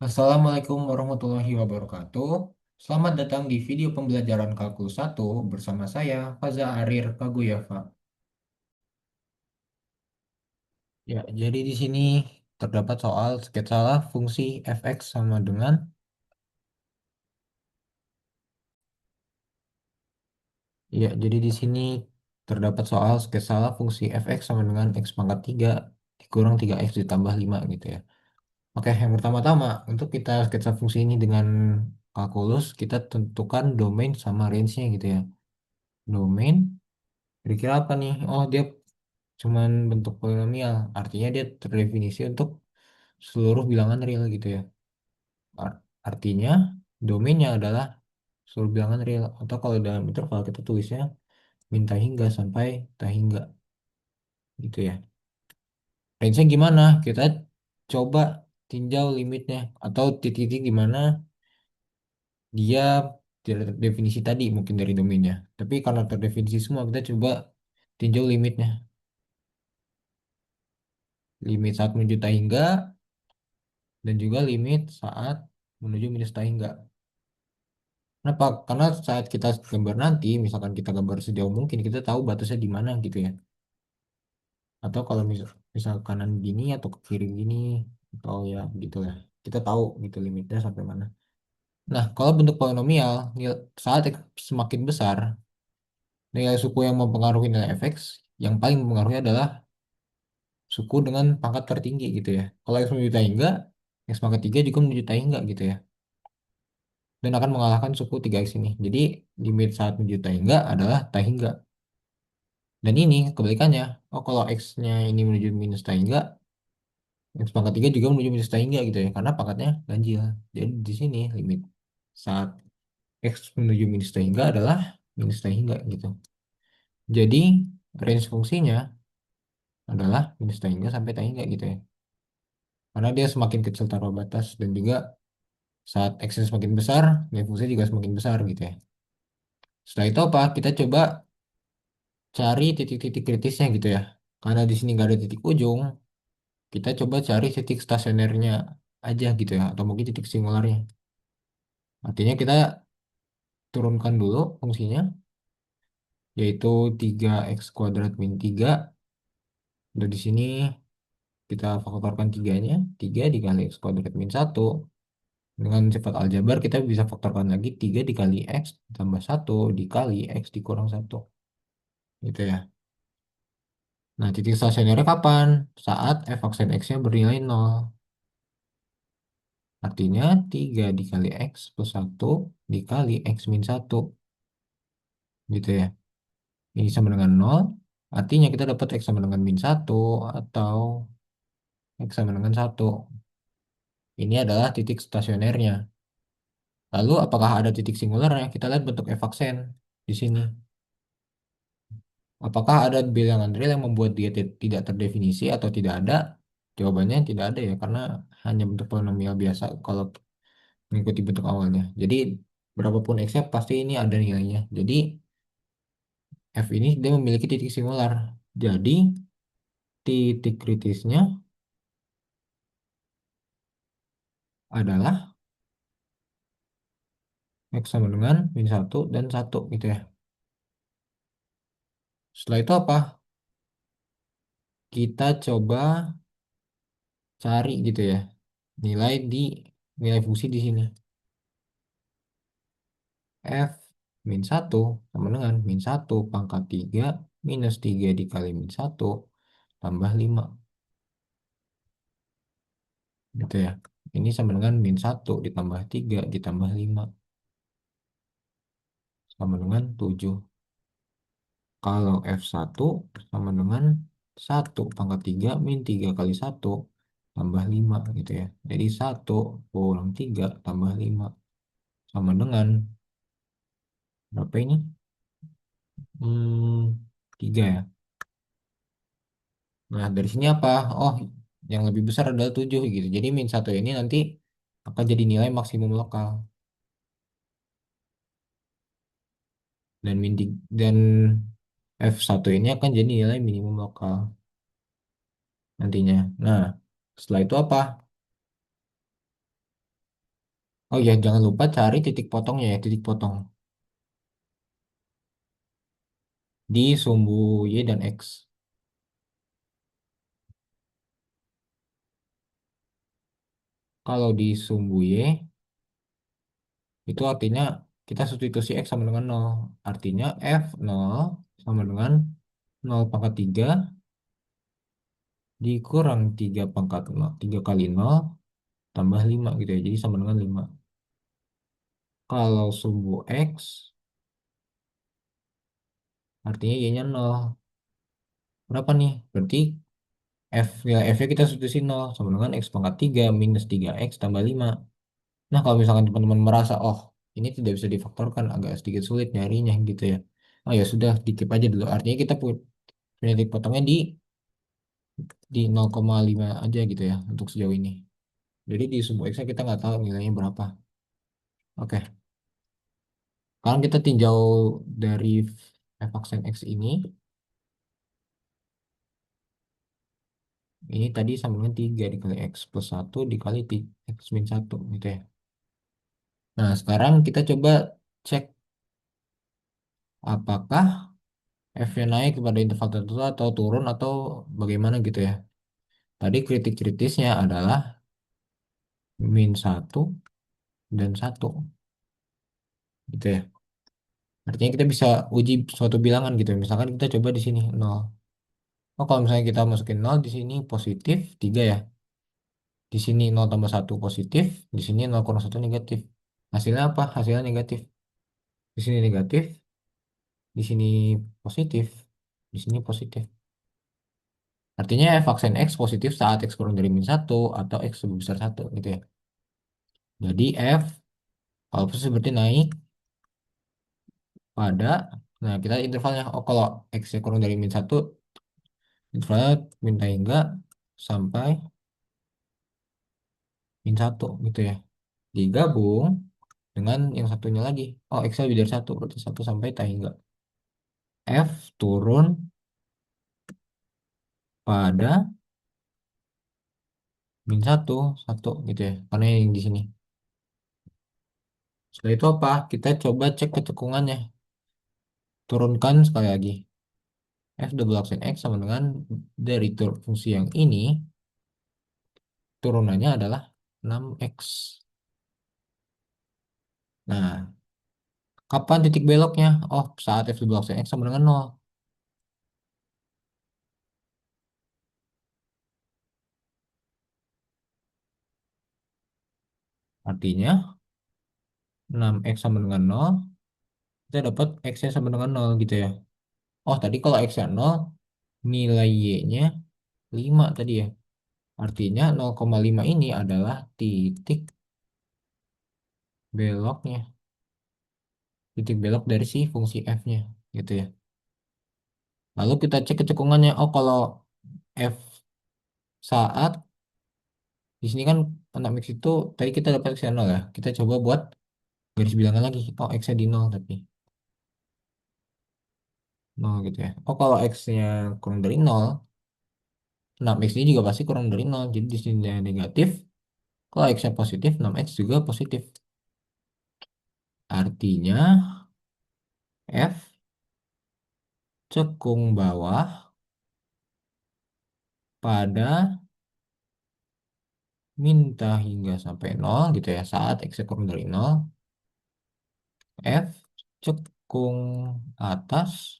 Assalamualaikum warahmatullahi wabarakatuh. Selamat datang di video pembelajaran Kalkulus 1 bersama saya, Faza Arir Kaguyafa. Ya, jadi di sini terdapat soal sketsa fungsi fx sama dengan jadi di sini terdapat soal sketsa fungsi fx sama dengan x pangkat 3 dikurang 3x ditambah 5 gitu ya. Oke, yang pertama-tama untuk kita sketsa fungsi ini dengan kalkulus, kita tentukan domain sama range-nya gitu ya. Domain kira-kira apa nih? Oh, dia cuman bentuk polinomial. Artinya dia terdefinisi untuk seluruh bilangan real gitu ya. Artinya domainnya adalah seluruh bilangan real. Atau kalau dalam interval kita tulisnya min tak hingga sampai tak hingga gitu ya. Range-nya gimana? Kita coba tinjau limitnya atau titik-titik di mana dia tidak terdefinisi tadi mungkin dari domainnya. Tapi karena terdefinisi semua kita coba tinjau limitnya. Limit saat menuju tak hingga dan juga limit saat menuju minus tak hingga. Kenapa? Karena saat kita gambar nanti, misalkan kita gambar sejauh mungkin, kita tahu batasnya di mana gitu ya. Atau kalau misal kanan gini atau ke kiri gini, atau ya gitu ya. Kita tahu gitu limitnya sampai mana. Nah, kalau bentuk polinomial, saat semakin besar, nilai suku yang mempengaruhi nilai fx, yang paling mempengaruhi adalah suku dengan pangkat tertinggi gitu ya. Kalau x menuju tak hingga, x pangkat 3 juga menuju tak hingga gitu ya. Dan akan mengalahkan suku 3x ini. Jadi limit saat menuju tak hingga adalah tak hingga. Dan ini kebalikannya. Oh, kalau x-nya ini menuju minus tak hingga, x pangkat 3 juga menuju minus tak hingga gitu ya. Karena pangkatnya ganjil. Jadi di sini limit saat x menuju minus tak hingga adalah minus tak hingga gitu. Jadi range fungsinya adalah minus tak hingga sampai tak hingga gitu ya. Karena dia semakin kecil taruh batas dan juga saat x semakin besar, nilai fungsi juga semakin besar gitu ya. Setelah itu apa? Kita coba cari titik-titik kritisnya gitu ya. Karena di sini nggak ada titik ujung, kita coba cari titik stasionernya aja gitu ya, atau mungkin titik singularnya. Artinya kita turunkan dulu fungsinya, yaitu 3x kuadrat min 3. Dan di sini kita faktorkan 3-nya, 3 dikali x kuadrat min 1. Dengan sifat aljabar kita bisa faktorkan lagi 3 dikali x tambah 1 dikali x dikurang 1. Gitu ya. Nah, titik stasionernya kapan? Saat f aksen x-nya bernilai 0. Artinya 3 dikali X plus 1 dikali X min 1. Gitu ya. Ini sama dengan 0. Artinya kita dapat X sama dengan min 1 atau X sama dengan 1. Ini adalah titik stasionernya. Lalu apakah ada titik singularnya? Kita lihat bentuk F aksen di sini. Apakah ada bilangan real yang membuat dia tidak terdefinisi atau tidak ada? Jawabannya tidak ada ya, karena hanya bentuk polinomial biasa kalau mengikuti bentuk awalnya. Jadi berapapun X-nya pasti ini ada nilainya. Jadi F ini dia memiliki titik singular. Jadi titik kritisnya adalah X sama dengan min 1 dan 1 gitu ya. Setelah itu apa? Kita coba cari gitu ya. Nilai di nilai fungsi di sini. F min 1 sama dengan min 1 pangkat 3 minus 3 dikali min 1 tambah 5 gitu ya. Ini sama dengan min 1 ditambah 3 ditambah 5 sama dengan 7. Kalau F1 sama dengan 1 pangkat 3 min 3 kali 1 tambah 5 gitu ya. Jadi 1 kurang 3 tambah 5 sama dengan berapa ini? 3 ya. Nah, dari sini apa? Oh, yang lebih besar adalah 7 gitu. Jadi min 1 ini nanti akan jadi nilai maksimum lokal. Dan dan F1 ini akan jadi nilai minimum lokal nantinya. Nah, setelah itu apa? Oh ya, jangan lupa cari titik potongnya ya, titik potong di sumbu Y dan X. Kalau di sumbu Y, itu artinya kita substitusi X sama dengan nol. Artinya F nol sama dengan nol pangkat 3 dikurang 3 pangkat nol, 3 kali nol tambah 5 gitu ya. Jadi sama dengan 5. Kalau sumbu X, artinya Y-nya nol. Berapa nih? Berarti F-nya kita substitusi nol sama dengan X pangkat 3 minus 3X tambah 5. Nah, kalau misalkan teman-teman merasa, oh, ini tidak bisa difaktorkan, agak sedikit sulit nyarinya gitu ya. Oh ya sudah, dikip aja dulu. Artinya kita punya titik potongnya di 0,5 aja gitu ya untuk sejauh ini. Jadi di sumbu X kita nggak tahu nilainya berapa. Oke, sekarang kita tinjau dari f aksen X ini. Ini tadi sama dengan 3 dikali X plus 1 dikali X min 1 gitu ya. Nah, sekarang kita coba cek apakah F-nya naik pada interval tertentu atau turun atau bagaimana gitu ya. Tadi kritis-kritisnya adalah min 1 dan 1 gitu ya. Artinya kita bisa uji suatu bilangan gitu ya. Misalkan kita coba di sini nol. Oh, kalau misalnya kita masukin nol di sini positif 3 ya. Di sini nol tambah 1 positif, di sini nol kurang 1 negatif. Hasilnya apa? Hasilnya negatif. Di sini negatif, di sini positif, di sini positif. Artinya f aksen X positif saat X kurang dari min 1 atau X lebih besar 1 gitu ya. Jadi F kalau positif berarti naik pada, nah kita intervalnya, oh kalau X-nya kurang dari min 1, intervalnya minta hingga sampai min 1 gitu ya. Digabung dengan yang satunya lagi. Oh, X lebih dari 1, berarti 1 sampai tak hingga. F turun pada min 1 gitu ya. Karena yang di sini. Setelah itu apa? Kita coba cek kecekungannya. Turunkan sekali lagi. F double aksen X sama dengan dari fungsi yang ini, turunannya adalah 6X. Nah, kapan titik beloknya? Oh, saat F double aksen X sama dengan 0. Artinya 6X sama dengan 0, kita dapat X-nya sama dengan 0 gitu ya. Oh, tadi kalau X-nya 0, nilai Y-nya 5 tadi ya. Artinya 0,5 ini adalah titik beloknya. Titik belok dari si fungsi F-nya gitu ya. Lalu kita cek kecekungannya. Oh, kalau F saat di sini kan anak mix itu tadi kita dapat X-nya 0 ya. Kita coba buat garis bilangan lagi. Oh, X-nya di 0 tapi 0 gitu ya. Oh, kalau X-nya kurang dari 0, 6X ini juga pasti kurang dari 0. Jadi di sini dia negatif. Kalau X-nya positif, 6X juga positif. Artinya F cekung bawah pada minta hingga sampai 0 gitu ya. Saat X-nya kurang dari 0, F cekung atas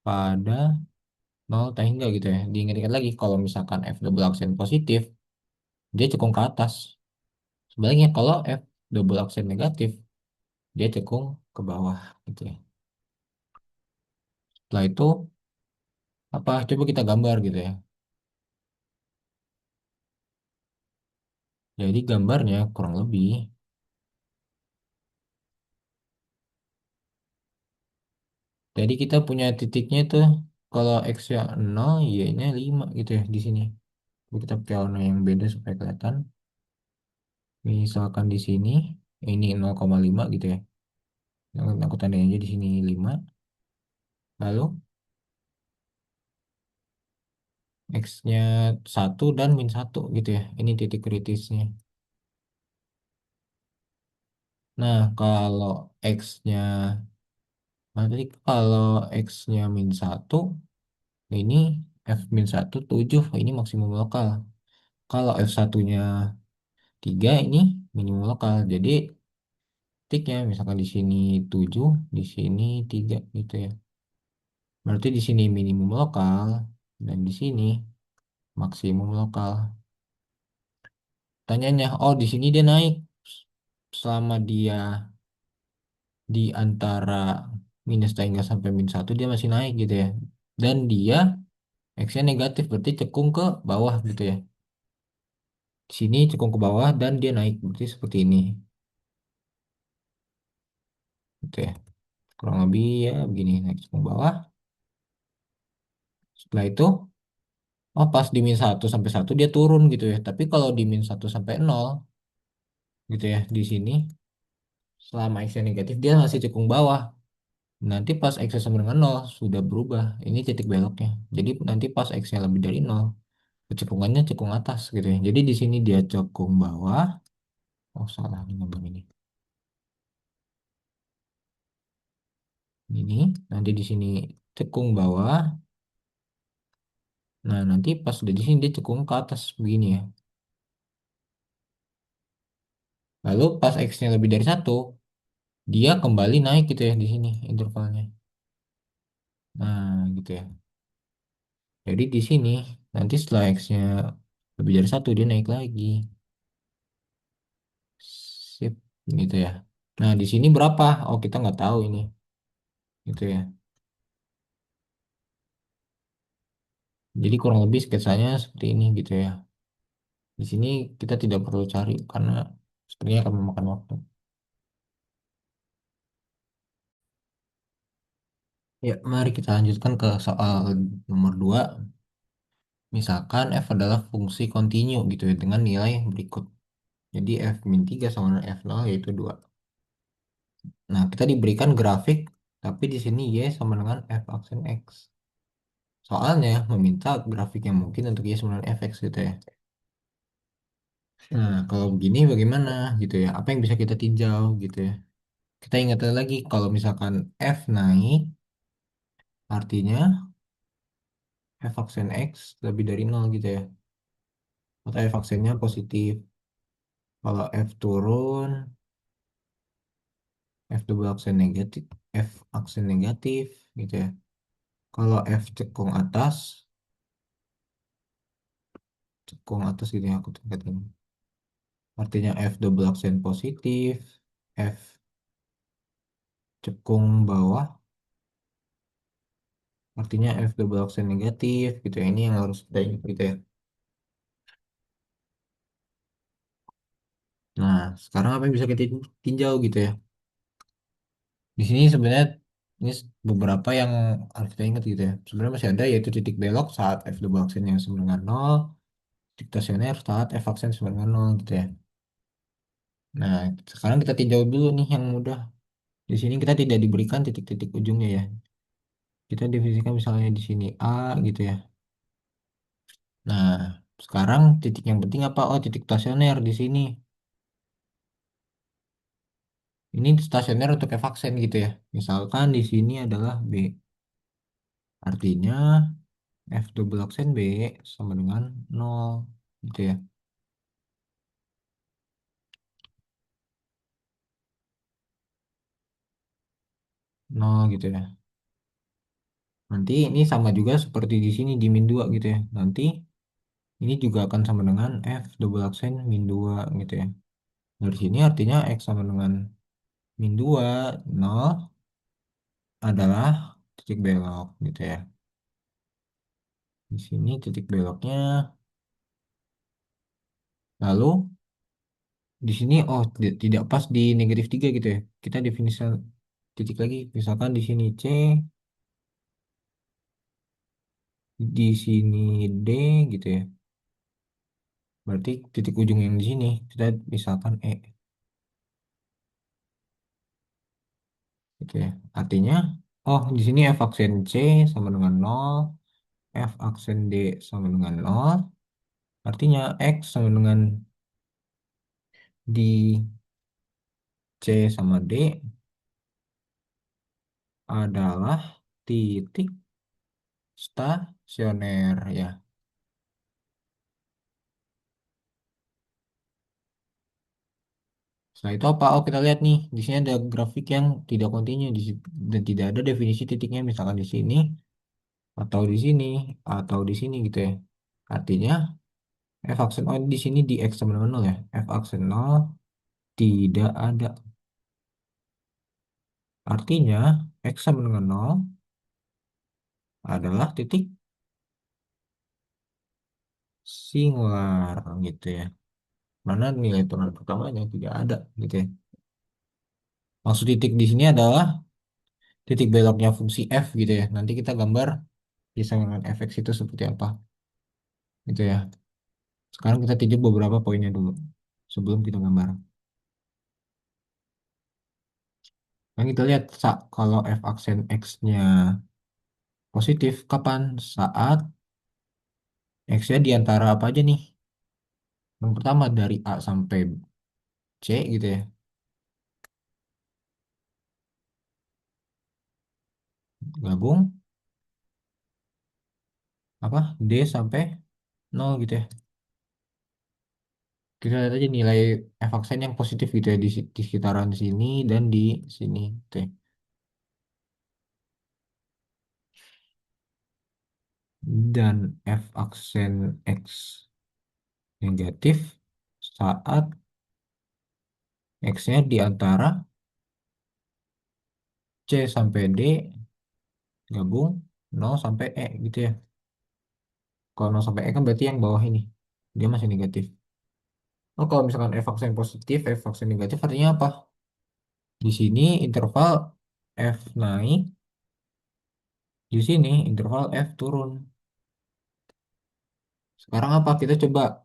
pada 0 tak hingga gitu ya. Diingat-ingat lagi kalau misalkan F double aksen positif, dia cekung ke atas. Sebaliknya kalau F double aksen negatif, dia cekung ke bawah gitu ya. Setelah itu apa? Coba kita gambar gitu ya. Jadi gambarnya kurang lebih. Jadi kita punya titiknya tuh kalau X-nya 0, Y-nya 5 gitu ya di sini. Kita pakai warna yang beda supaya kelihatan. Misalkan di sini ini 0,5 gitu ya. Yang aku tandain aja di sini 5. Lalu X-nya 1 dan min 1 gitu ya. Ini titik kritisnya. Nah, kalau X-nya, nanti kalau X-nya min satu, ini F min satu 7, ini maksimum lokal. Kalau F satunya 3, ini minimum lokal. Jadi tiknya misalkan di sini 7, di sini 3 gitu ya. Berarti di sini minimum lokal dan di sini maksimum lokal. Tanyanya, oh di sini dia naik selama dia di antara minus hingga sampai min satu dia masih naik gitu ya. Dan dia X-nya negatif berarti cekung ke bawah gitu ya. Di sini cekung ke bawah dan dia naik berarti seperti ini gitu ya. Kurang lebih ya begini naik cekung bawah. Setelah itu, oh pas di min satu sampai satu dia turun gitu ya. Tapi kalau di min satu sampai nol gitu ya di sini selama X-nya negatif dia masih cekung bawah. Nanti pas X-nya sama dengan nol sudah berubah. Ini titik beloknya. Jadi nanti pas X-nya lebih dari nol kecekungannya cekung atas gitu ya. Jadi di sini dia cekung bawah. Oh salah ini ngomong ini. Ini nanti di sini cekung bawah. Nah nanti pas udah di sini dia cekung ke atas begini ya. Lalu pas X-nya lebih dari satu, dia kembali naik gitu ya di sini intervalnya. Nah gitu ya. Jadi di sini nanti setelah X-nya lebih dari satu dia naik lagi. Sip gitu ya. Nah di sini berapa? Oh kita nggak tahu ini. Gitu ya. Jadi kurang lebih sketsanya seperti ini gitu ya. Di sini kita tidak perlu cari karena sepertinya akan memakan waktu. Ya, mari kita lanjutkan ke soal nomor 2. Misalkan f adalah fungsi kontinu gitu ya dengan nilai berikut. Jadi f min 3 sama dengan f nol yaitu 2. Nah, kita diberikan grafik tapi di sini y sama dengan f aksen x. Soalnya meminta grafik yang mungkin untuk y sama dengan fx gitu ya. Nah, kalau begini bagaimana gitu ya? Apa yang bisa kita tinjau gitu ya? Kita ingat lagi kalau misalkan f naik artinya f aksen x lebih dari nol gitu ya. Atau f aksennya positif. Kalau f turun, f double aksen negatif, f aksen negatif gitu ya. Kalau f cekung atas gitu ya aku tingkatin. Artinya f double aksen positif, f cekung bawah, artinya f double aksen negatif gitu ya. Ini yang harus kita ingat gitu ya. Nah, sekarang apa yang bisa kita tinjau gitu ya? Di sini sebenarnya ini beberapa yang harus kita ingat gitu ya. Sebenarnya masih ada yaitu titik belok saat f double aksen yang sama dengan nol, titik stasioner saat f aksen sama dengan nol gitu ya. Nah, sekarang kita tinjau dulu nih yang mudah. Di sini kita tidak diberikan titik-titik ujungnya ya. Kita definisikan misalnya di sini A gitu ya. Nah, sekarang titik yang penting apa? Oh, titik stasioner di sini. Ini stasioner untuk f aksen gitu ya. Misalkan di sini adalah B. Artinya f double aksen B sama dengan nol gitu ya. Nol gitu ya. Nanti ini sama juga seperti di sini di min 2 gitu ya. Nanti ini juga akan sama dengan f double aksen min 2 gitu ya. Dari sini artinya x sama dengan min 2 nol adalah titik belok gitu ya. Di sini titik beloknya. Lalu di sini oh tidak pas di negatif 3 gitu ya. Kita definisi titik lagi. Misalkan di sini C, di sini D gitu ya. Berarti titik ujung yang di sini kita misalkan E gitu ya. Artinya oh di sini f aksen C sama dengan nol, f aksen D sama dengan nol. Artinya X sama dengan di C sama D adalah titik stasioner ya. Setelah itu apa? Oh, kita lihat nih. Di sini ada grafik yang tidak kontinu dan tidak ada definisi titiknya misalkan di sini atau di sini atau di sini gitu ya. Artinya f aksen oh di sini di x sama dengan 0 ya. F aksen 0 tidak ada. Artinya x sama dengan 0 adalah titik singular gitu ya. Mana nilai turunan pertamanya tidak ada gitu ya. Maksud titik di sini adalah titik beloknya fungsi f gitu ya. Nanti kita gambar bisa dengan fx itu seperti apa gitu ya. Sekarang kita tinjau beberapa poinnya dulu sebelum kita gambar. Nah, kita lihat kalau f aksen x-nya positif kapan? Saat x-nya di antara apa aja nih? Yang pertama dari A sampai C gitu ya. Gabung apa? D sampai 0 gitu ya. Kita lihat aja nilai f aksen yang positif gitu ya di sekitaran sini dan di sini gitu ya. Dan f aksen x negatif saat x-nya di antara C sampai D gabung 0 sampai E gitu ya. Kalau 0 sampai E kan berarti yang bawah ini. Dia masih negatif. Oh, kalau misalkan F aksen positif, F aksen negatif artinya apa? Di sini interval F naik, di sini interval F turun. Sekarang apa? Kita coba.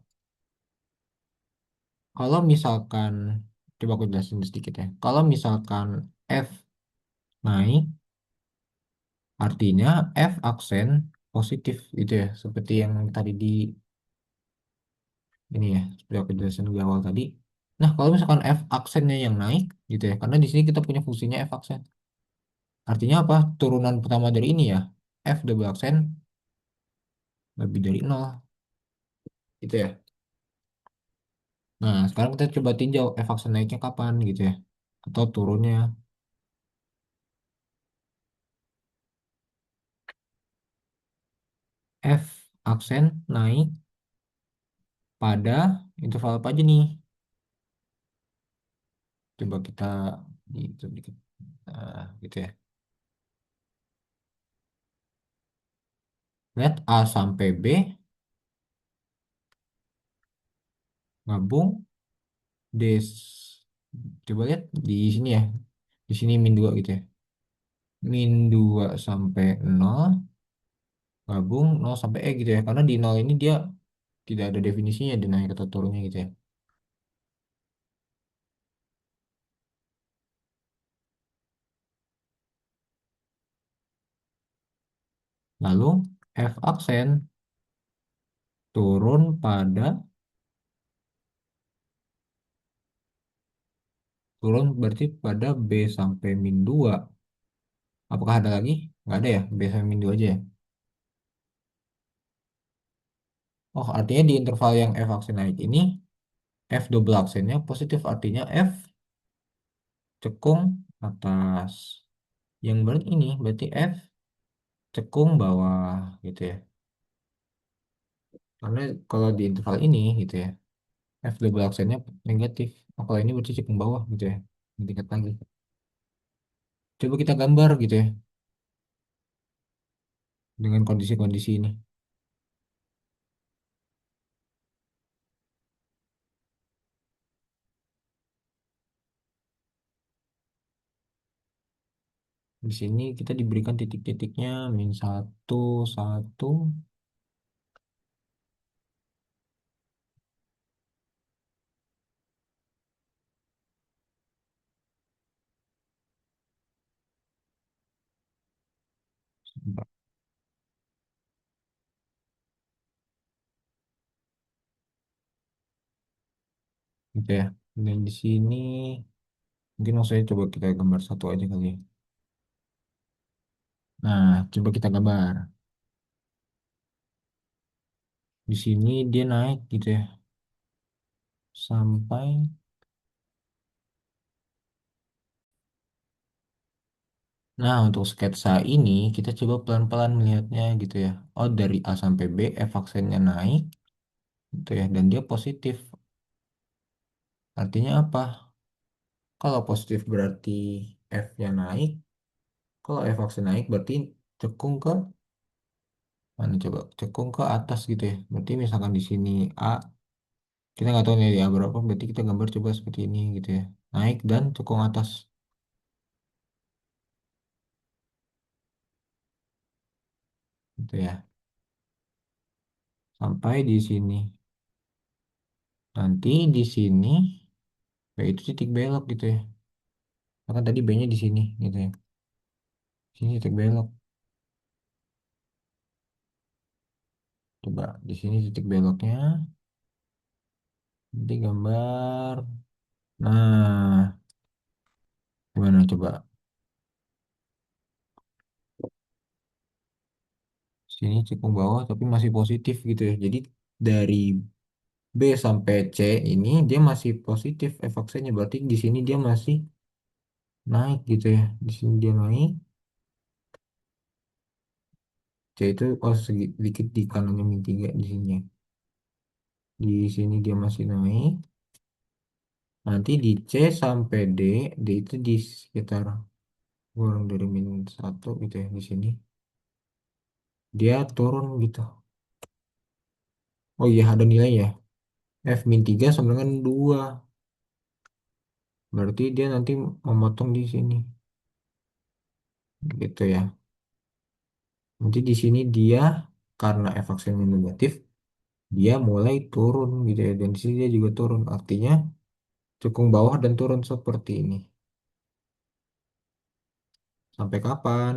Kalau misalkan, coba aku jelasin sedikit ya. Kalau misalkan F naik, artinya F aksen positif gitu ya. Seperti yang tadi di ini ya, seperti aku jelasin di awal tadi. Nah, kalau misalkan F aksennya yang naik gitu ya, karena di sini kita punya fungsinya F aksen. Artinya apa? Turunan pertama dari ini ya, F double aksen lebih dari nol gitu ya. Nah, sekarang kita coba tinjau F aksen naiknya kapan gitu ya. Atau turunnya. F aksen naik pada interval apa aja nih? Coba kita gitu dikit. Nah, gitu ya. Lihat A sampai B gabung D. Coba lihat di sini ya. Di sini min 2 gitu ya. Min 2 sampai nol gabung nol sampai E gitu ya. Karena di nol ini dia tidak ada definisinya di naik atau turunnya gitu ya. Lalu F aksen turun pada turun berarti pada B sampai min 2. Apakah ada lagi? Nggak ada ya, B sampai min 2 aja ya. Oh, artinya di interval yang F aksen naik ini F double aksennya positif artinya F cekung atas. Yang berarti ini berarti F cekung bawah gitu ya. Karena kalau di interval ini gitu ya, F double aksennya negatif. Oh, kalau ini berarti cekung bawah gitu ya. Tingkat lagi. Coba kita gambar gitu ya dengan kondisi-kondisi ini. Di sini kita diberikan titik-titiknya min satu, satu, gitu ya. Dan di sini Mungkin maksudnya coba kita gambar satu aja kali ya. Nah, coba kita gambar. Di sini dia naik gitu ya. Sampai, nah untuk sketsa ini kita coba pelan-pelan melihatnya gitu ya. Oh dari A sampai B, F aksennya naik gitu ya. Dan dia positif. Artinya apa? Kalau positif berarti F-nya naik. Kalau F aksen naik berarti cekung ke mana coba? Cekung ke atas gitu ya. Berarti misalkan di sini A, kita nggak tahu nih A berapa. Berarti kita gambar coba seperti ini gitu ya. Naik dan cekung atas gitu ya. Sampai di sini. Nanti di sini B itu titik belok gitu ya. Maka tadi B-nya di sini gitu ya. Sini titik belok. Coba di sini titik beloknya. Nanti gambar. Nah, gimana coba? Sini cekung bawah tapi masih positif gitu ya. Jadi dari B sampai C ini dia masih positif evaksenya. Berarti di sini dia masih naik gitu ya. Di sini dia naik. C itu oh sedikit di kanannya min 3 di sini ya. Di sini dia masih naik. Nanti di C sampai D, D itu di sekitar kurang dari min 1 gitu ya di sini. Dia turun gitu. Oh iya ada nilai ya. F min 3 sama dengan 2. Berarti dia nanti memotong di sini. Gitu ya. Nanti di sini dia karena F aksennya negatif, dia mulai turun gitu ya. Dan di sini dia juga turun. Artinya cekung bawah dan turun seperti ini. Sampai kapan?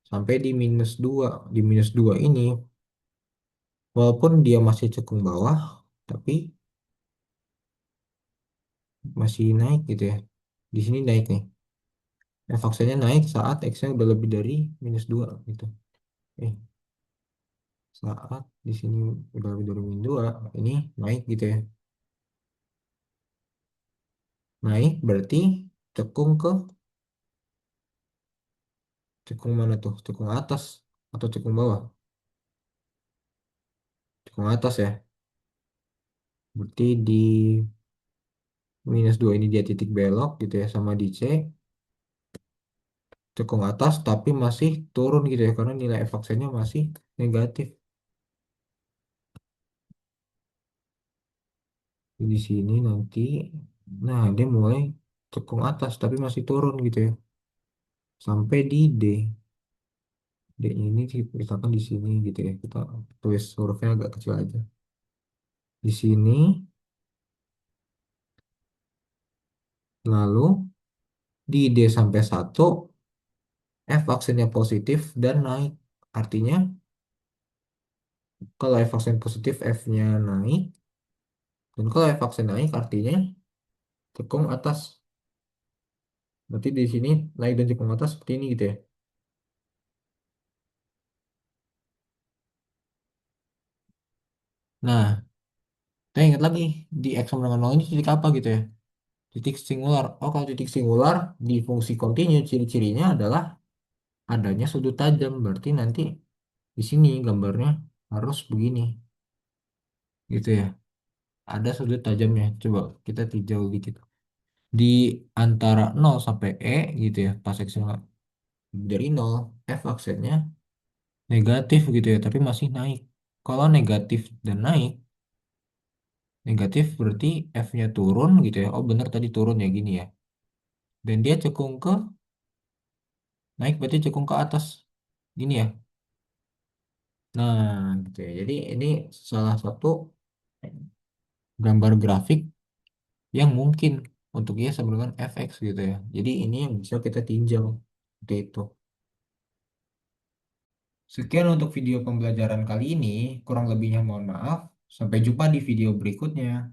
Sampai di -2. Di -2 ini, walaupun dia masih cekung bawah, tapi masih naik gitu ya. Di sini naik nih. F-aksennya naik saat X-nya udah lebih dari -2 gitu. Eh, saat di sini udah lebih dari -2, ini naik gitu ya. Naik berarti cekung ke cekung mana tuh? Cekung atas atau cekung bawah? Cekung atas ya. Berarti di -2 ini dia titik belok gitu ya sama di C cekung atas tapi masih turun gitu ya karena nilai F-aksennya masih negatif. Di sini nanti, nah dia mulai cekung atas tapi masih turun gitu ya. Sampai di D. D ini misalkan di sini gitu ya. Kita tulis hurufnya agak kecil aja. Di sini, lalu di D sampai 1, F aksennya positif dan naik. Artinya, kalau F aksen positif, F-nya naik. Dan kalau F aksen naik, artinya cekung atas. Berarti di sini naik dan cekung atas seperti ini gitu ya. Nah, kita ingat lagi, di X sama dengan 0 ini titik apa gitu ya. Titik singular. Oh, kalau titik singular di fungsi kontinu ciri-cirinya adalah adanya sudut tajam. Berarti nanti di sini gambarnya harus begini, gitu ya. Ada sudut tajamnya. Coba kita tinjau dikit. Di antara 0 sampai E gitu ya, pas seksional dari 0, F aksennya negatif gitu ya, tapi masih naik. Kalau negatif dan naik, negatif berarti F-nya turun gitu ya. Oh benar tadi turun ya gini ya. Dan dia cekung ke, naik berarti cekung ke atas. Gini ya. Nah, gitu ya. Jadi ini salah satu gambar grafik yang mungkin untuk dia sama dengan FX gitu ya. Jadi ini yang bisa kita tinjau seperti itu. Sekian untuk video pembelajaran kali ini. Kurang lebihnya mohon maaf. Sampai jumpa di video berikutnya.